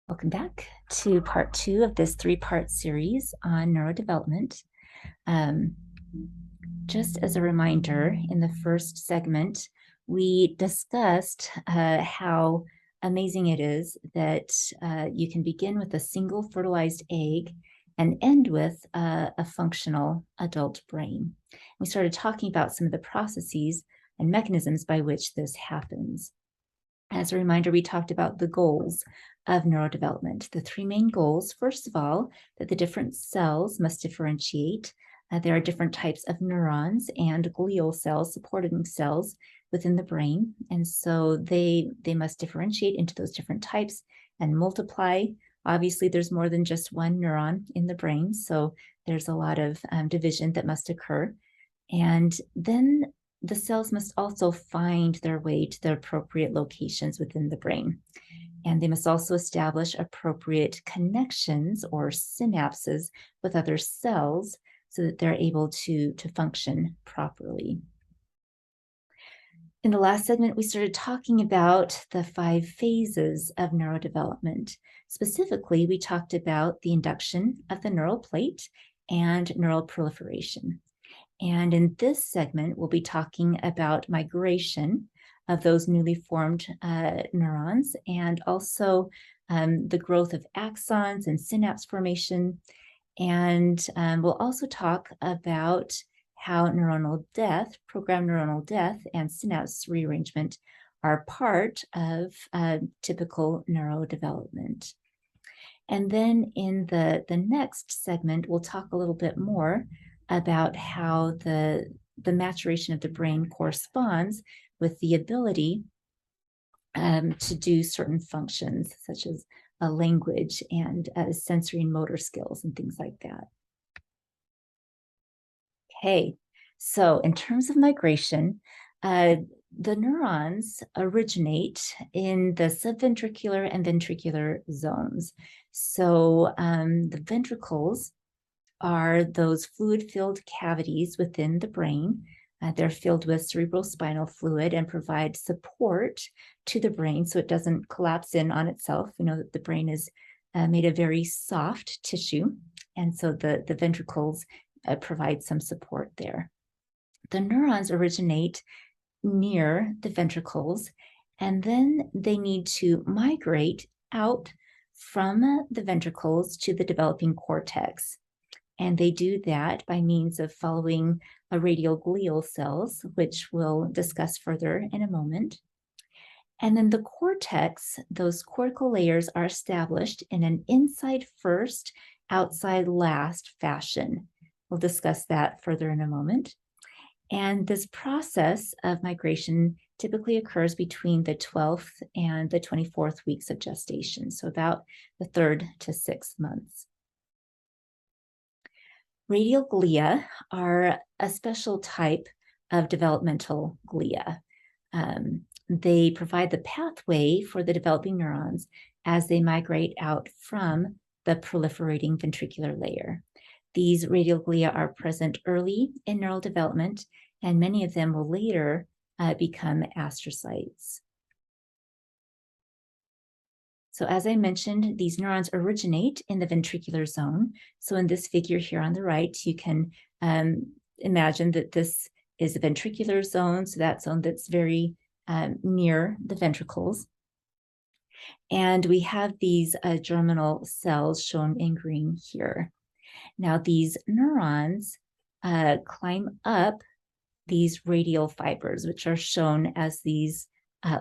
Welcome back to part 2 of this 3-part series on neurodevelopment. Um, just as a reminder, in the first segment, we discussed how amazing it is that you can begin with a single fertilized egg and end with a functional adult brain. We started talking about some of the processes and mechanisms by which this happens. As a reminder, we talked about the goals of neurodevelopment. The 3 main goals, first of all, that the different cells must differentiate. There are different types of neurons and glial cells, supporting cells within the brain. And so they must differentiate into those different types and multiply. Obviously, there's more than just one neuron in the brain, so there's a lot of division that must occur. And then the cells must also find their way to the appropriate locations within the brain. And they must also establish appropriate connections or synapses with other cells so that they're able to function properly. In the last segment, we started talking about the 5 phases of neurodevelopment. Specifically, we talked about the induction of the neural plate and neural proliferation. And in this segment, we'll be talking about migration of those newly formed neurons and also the growth of axons and synapse formation. And we'll also talk about how neuronal death, programmed neuronal death, and synapse rearrangement are part of typical neurodevelopment. And then in the next segment, we'll talk a little bit more about how the maturation of the brain corresponds with the ability to do certain functions, such as language and sensory and motor skills and things like that. Okay, so in terms of migration, the neurons originate in the subventricular and ventricular zones. So the ventricles are those fluid-filled cavities within the brain. They're filled with cerebrospinal fluid and provide support to the brain so it doesn't collapse in on itself. We know that the brain is made of very soft tissue, and so the ventricles provide some support there. The neurons originate near the ventricles, and then they need to migrate out from the ventricles to the developing cortex. And they do that by means of following radial glial cells, which we'll discuss further in a moment. And then the cortex, those cortical layers are established in an inside first, outside last fashion. We'll discuss that further in a moment. And this process of migration typically occurs between the 12th and the 24th weeks of gestation, so about the 3rd to 6th months. Radial glia are a special type of developmental glia. They provide the pathway for the developing neurons as they migrate out from the proliferating ventricular layer. These radial glia are present early in neural development, and many of them will later become astrocytes. So as I mentioned, these neurons originate in the ventricular zone. So in this figure here on the right, you can imagine that this is a ventricular zone, so that zone that's very near the ventricles. And we have these germinal cells shown in green here. Now these neurons climb up these radial fibers, which are shown as these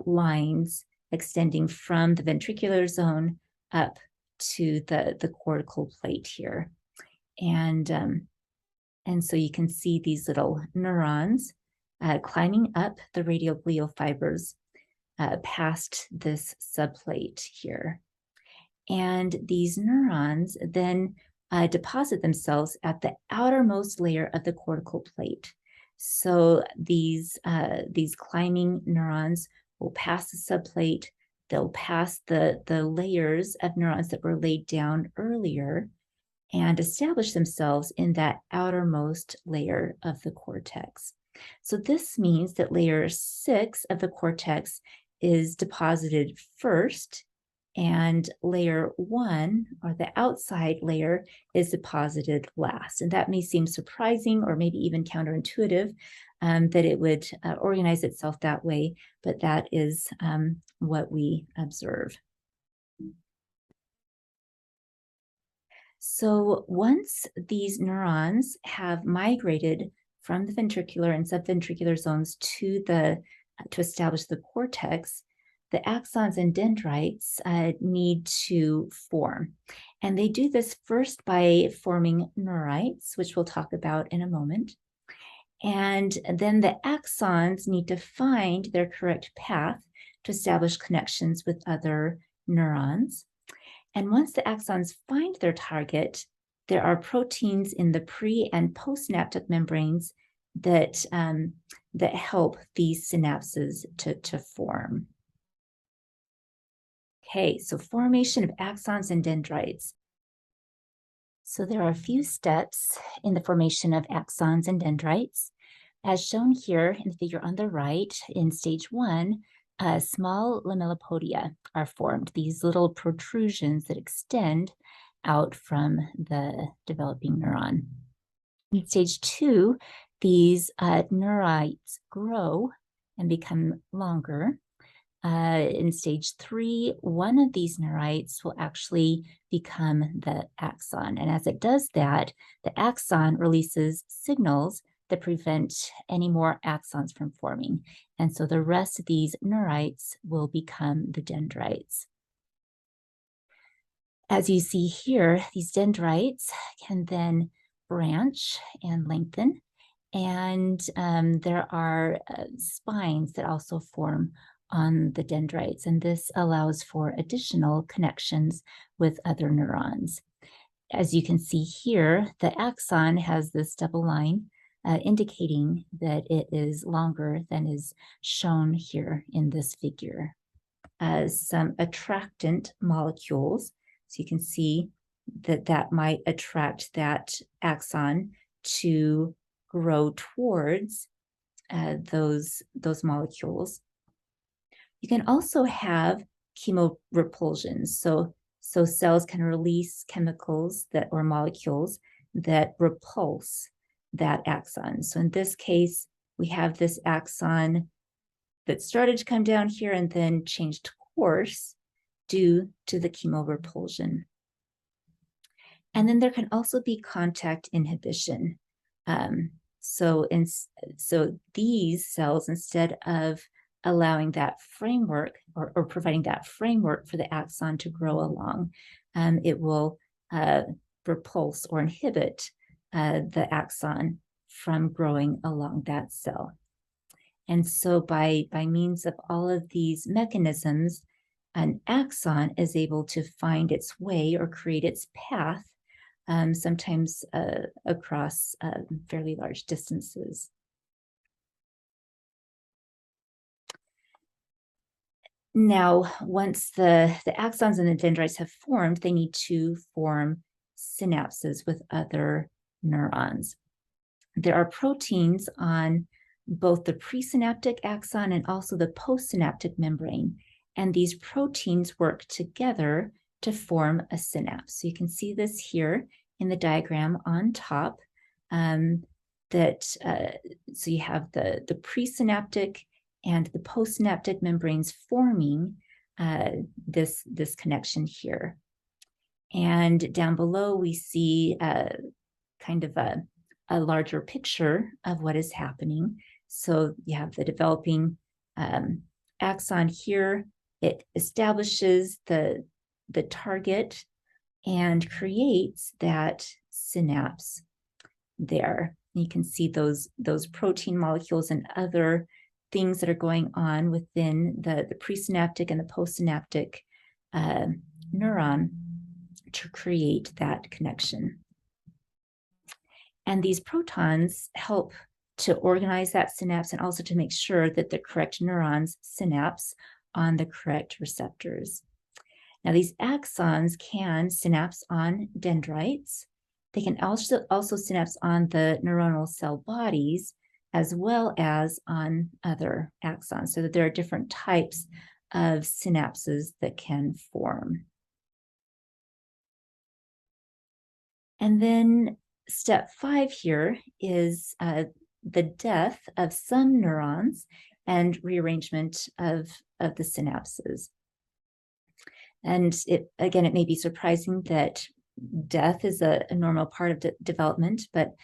lines extending from the ventricular zone up to the cortical plate here. And so you can see these little neurons climbing up the radial glial fibers past this subplate here. And these neurons then deposit themselves at the outermost layer of the cortical plate. So these climbing neurons will pass the subplate, they'll pass the layers of neurons that were laid down earlier and establish themselves in that outermost layer of the cortex. So this means that layer 6 of the cortex is deposited first, and layer 1, or the outside layer, is deposited last. And that may seem surprising or maybe even counterintuitive, that it would organize itself that way, but that is what we observe. So once these neurons have migrated from the ventricular and subventricular zones to establish the cortex, the axons and dendrites need to form. And they do this first by forming neurites, which we'll talk about in a moment. And then the axons need to find their correct path to establish connections with other neurons. And once the axons find their target, there are proteins in the pre- and postsynaptic membranes that help these synapses to form. Okay, so formation of axons and dendrites. So there are a few steps in the formation of axons and dendrites. As shown here in the figure on the right, in stage 1, small lamellipodia are formed, these little protrusions that extend out from the developing neuron. In stage 2, these neurites grow and become longer. In stage 3, one of these neurites will actually become the axon. And as it does that, the axon releases signals that prevent any more axons from forming. And so the rest of these neurites will become the dendrites. As you see here, these dendrites can then branch and lengthen. And there are spines that also form on the dendrites, and this allows for additional connections with other neurons. As you can see here, the axon has this double line indicating that it is longer than is shown here in this figure. Some attractant molecules, so you can see that might attract that axon to grow towards those molecules. You can also have chemorepulsions. So cells can release chemicals or molecules that repulse that axon. So in this case, we have this axon that started to come down here and then changed course due to the chemorepulsion. And then there can also be contact inhibition. So these cells, instead of allowing that framework or providing that framework for the axon to grow along, it will repulse or inhibit the axon from growing along that cell. And so by means of all of these mechanisms, an axon is able to find its way or create its path, sometimes across fairly large distances. Now, once the axons and the dendrites have formed, they need to form synapses with other neurons. There are proteins on both the presynaptic axon and also the postsynaptic membrane, and these proteins work together to form a synapse. So you can see this here in the diagram on top, so you have the presynaptic and the postsynaptic membranes forming this connection here. And down below, we see kind of a larger picture of what is happening. So you have the developing axon here. It establishes the target and creates that synapse there. You can see those protein molecules and other things that are going on within the presynaptic and the postsynaptic neuron to create that connection. And these protons help to organize that synapse and also to make sure that the correct neurons synapse on the correct receptors. Now, these axons can synapse on dendrites. They can also synapse on the neuronal cell bodies, as well as on other axons, so that there are different types of synapses that can form. And then step 5 here is the death of some neurons and rearrangement of the synapses. And it may be surprising that death is a normal part of development, but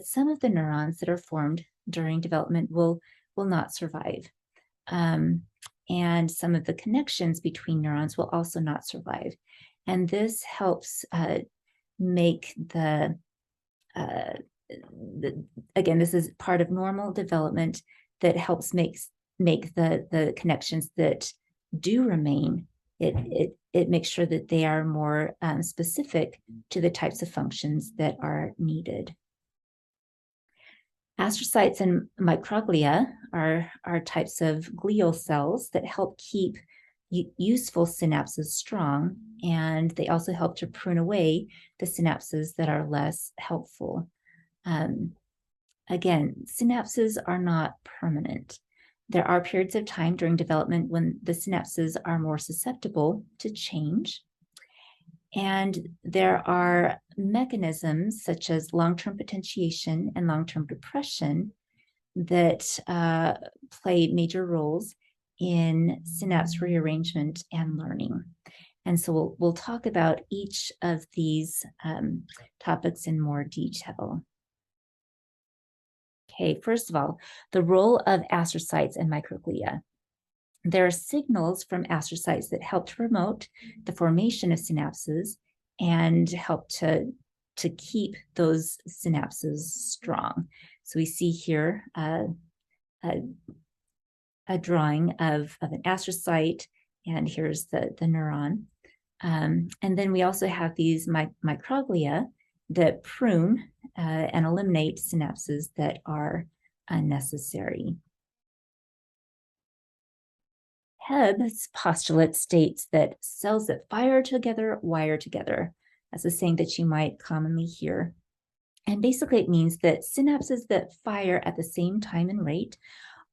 some of the neurons that are formed during development will not survive. And some of the connections between neurons will also not survive. And this helps make again, this is part of normal development that helps make the connections that do remain. It makes sure that they are more specific to the types of functions that are needed. Astrocytes and microglia are types of glial cells that help keep useful synapses strong, and they also help to prune away the synapses that are less helpful. Again, synapses are not permanent. There are periods of time during development when the synapses are more susceptible to change. And there are mechanisms such as long-term potentiation and long-term depression that play major roles in synapse rearrangement and learning. And so we'll talk about each of these topics in more detail. Okay, first of all, the role of astrocytes and microglia. There are signals from astrocytes that help to promote the formation of synapses and help to keep those synapses strong. So we see here a drawing of an astrocyte, and here's the neuron. And then we also have these microglia that prune and eliminate synapses that are unnecessary. Hebb's postulate states that cells that fire together wire together. That's a saying that you might commonly hear. And basically it means that synapses that fire at the same time and rate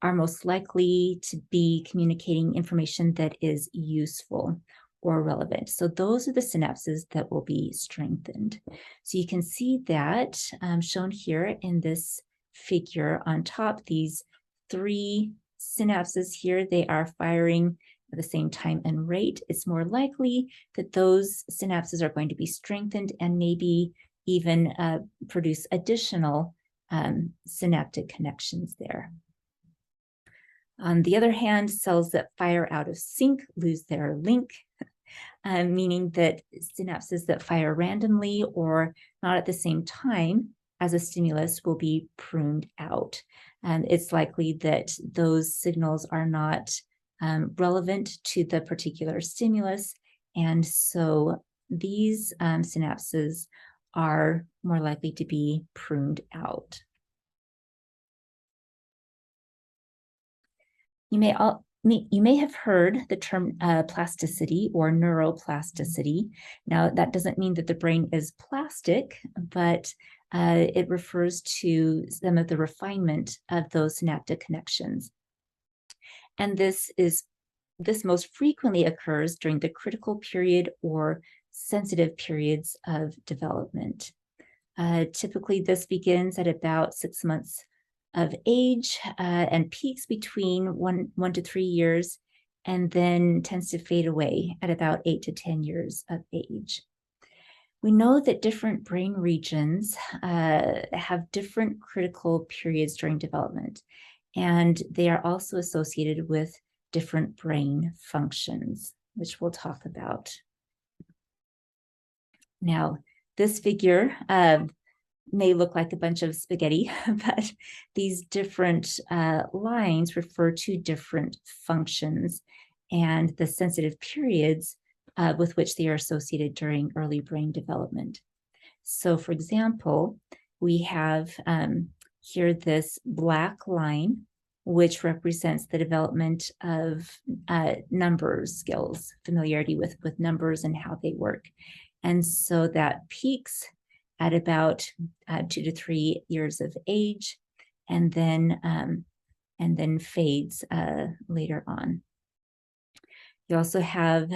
are most likely to be communicating information that is useful or relevant. So those are the synapses that will be strengthened. So you can see that shown here in this figure on top, these 3 synapses here, they are firing at the same time and rate. It's more likely that those synapses are going to be strengthened and maybe even produce additional synaptic connections there. On the other hand, cells that fire out of sync lose their link, meaning that synapses that fire randomly or not at the same time as a stimulus will be pruned out. And it's likely that those signals are not relevant to the particular stimulus. And so these synapses are more likely to be pruned out. You may have heard the term plasticity or neuroplasticity. Now, that doesn't mean that the brain is plastic, but it refers to some of the refinement of those synaptic connections. And this most frequently occurs during the critical period or sensitive periods of development. Typically, this begins at about 6 months of age and peaks between 1 to 3 years, and then tends to fade away at about 8 to 10 years of age. We know that different brain regions have different critical periods during development, and they are also associated with different brain functions, which we'll talk about. Now, this figure may look like a bunch of spaghetti, but these different lines refer to different functions and the sensitive periods with which they are associated during early brain development. So for example, we have here this black line, which represents the development of numbers skills, familiarity with numbers and how they work. And so that peaks at about 2 to 3 years of age, and then fades later on. You also have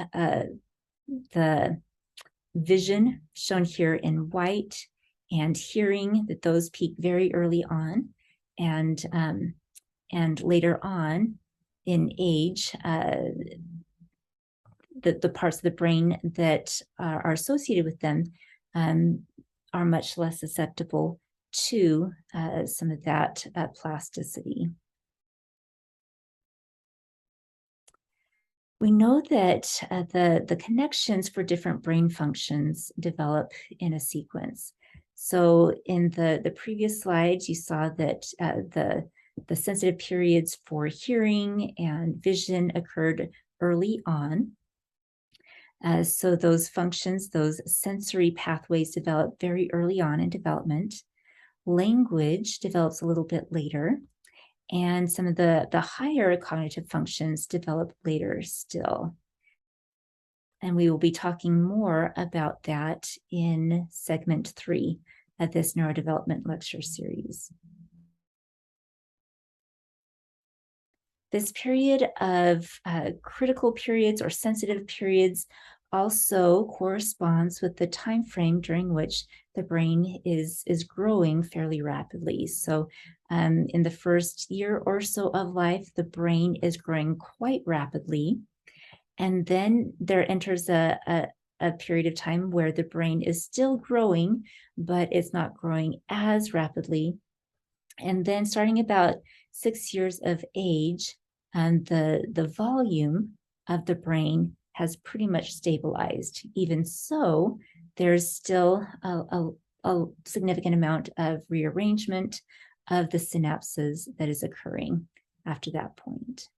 the vision shown here in white, and hearing, that those peak very early on, and later on in age, the parts of the brain that are associated with them are much less susceptible to some of that plasticity. We know that the connections for different brain functions develop in a sequence. So in the previous slides, you saw that the sensitive periods for hearing and vision occurred early on. So those functions, those sensory pathways develop very early on in development. Language develops a little bit later, and some of the higher cognitive functions develop later still. And we will be talking more about that in segment 3 of this neurodevelopment lecture series. This period of critical periods or sensitive periods also corresponds with the time frame during which the brain is growing fairly rapidly. So in the first year or so of life, the brain is growing quite rapidly. And then there enters a period of time where the brain is still growing, but it's not growing as rapidly. And then starting about 6 years of age, the volume of the brain has pretty much stabilized. Even so, there's still a significant amount of rearrangement of the synapses that is occurring after that point.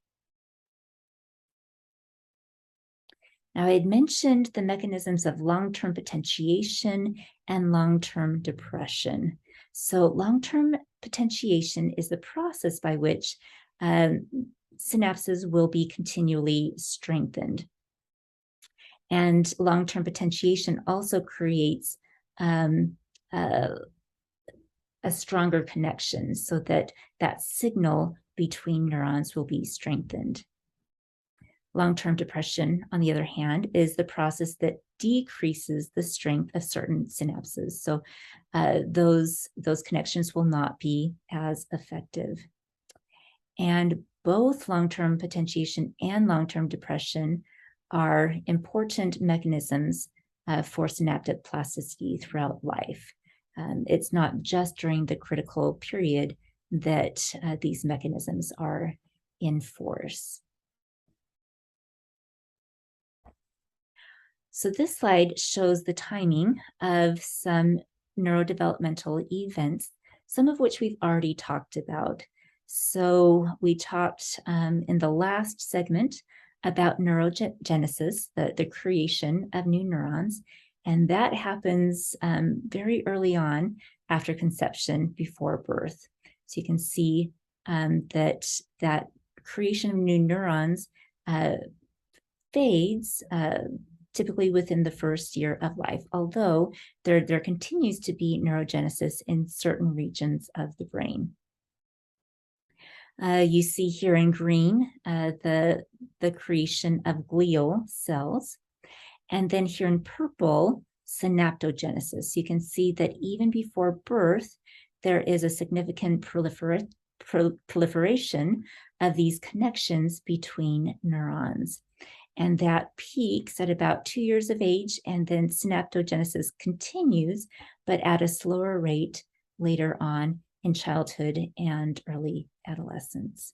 Now, I had mentioned the mechanisms of long-term potentiation and long-term depression. So long-term potentiation is the process by which synapses will be continually strengthened. And long-term potentiation also creates a stronger connection so that that signal between neurons will be strengthened. Long-term depression, on the other hand, is the process that decreases the strength of certain synapses. So those connections will not be as effective. And both long-term potentiation and long-term depression are important mechanisms for synaptic plasticity throughout life. It's not just during the critical period that these mechanisms are in force. So this slide shows the timing of some neurodevelopmental events, some of which we've already talked about. So we talked in the last segment about neurogenesis, the creation of new neurons, and that happens very early on after conception, before birth. So you can see that creation of new neurons fades typically within the first year of life, although there continues to be neurogenesis in certain regions of the brain. You see here in green the creation of glial cells, and then here in purple, synaptogenesis. You can see that even before birth, there is a significant proliferation of these connections between neurons. And that peaks at about 2 years of age, and then synaptogenesis continues, but at a slower rate later on in childhood and early adolescence.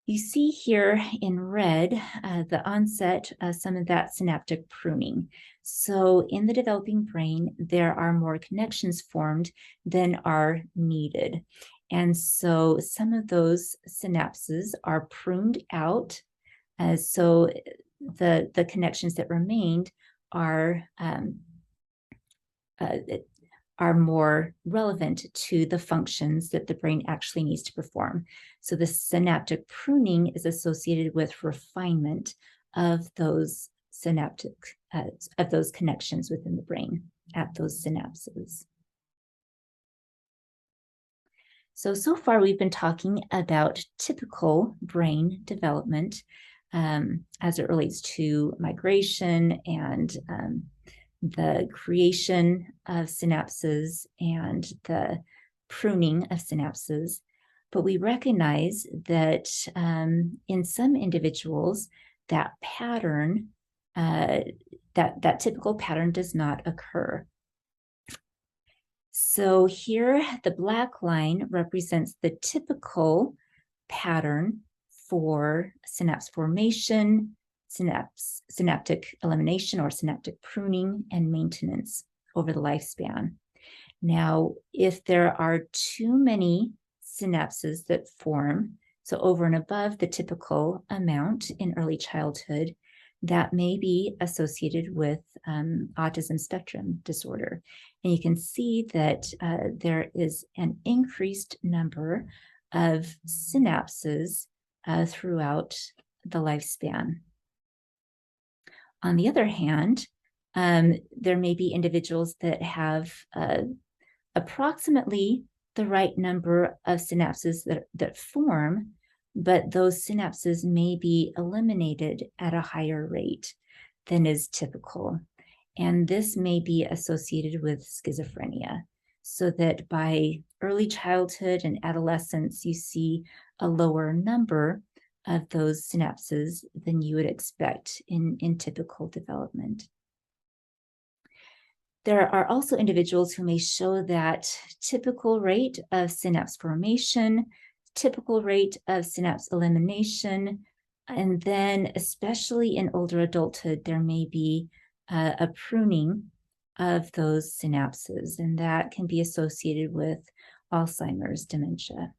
You see here in red the onset of some of that synaptic pruning. So in the developing brain, there are more connections formed than are needed. And so some of those synapses are pruned out. So the connections that remained are more relevant to the functions that the brain actually needs to perform. So the synaptic pruning is associated with refinement of those of those connections within the brain at those synapses. So far we've been talking about typical brain development. as it relates to migration and the creation of synapses and the pruning of synapses. But we recognize that in some individuals, that pattern, that typical pattern does not occur. So here, the black line represents the typical pattern for synapse formation, synaptic elimination or synaptic pruning and maintenance over the lifespan. Now, if there are too many synapses that form, so over and above the typical amount in early childhood, that may be associated with autism spectrum disorder. And you can see that there is an increased number of synapses throughout the lifespan. On the other hand, there may be individuals that have approximately the right number of synapses that form, but those synapses may be eliminated at a higher rate than is typical. And this may be associated with schizophrenia, so that by early childhood and adolescence, you see a lower number of those synapses than you would expect in typical development. There are also individuals who may show that typical rate of synapse formation, typical rate of synapse elimination, and then especially in older adulthood, there may be a pruning of those synapses, and that can be associated with Alzheimer's dementia.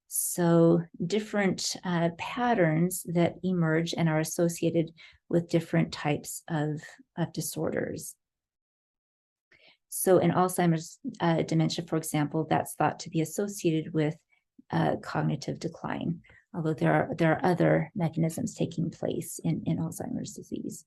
So different patterns that emerge and are associated with different types of disorders. So in Alzheimer's dementia, for example, that's thought to be associated with cognitive decline, although there are other mechanisms taking place in Alzheimer's disease.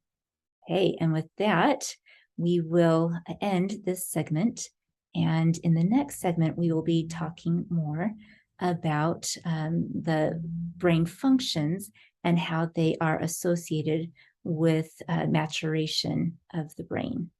Okay, and with that, we will end this segment. And in the next segment, we will be talking more about the brain functions and how they are associated with maturation of the brain.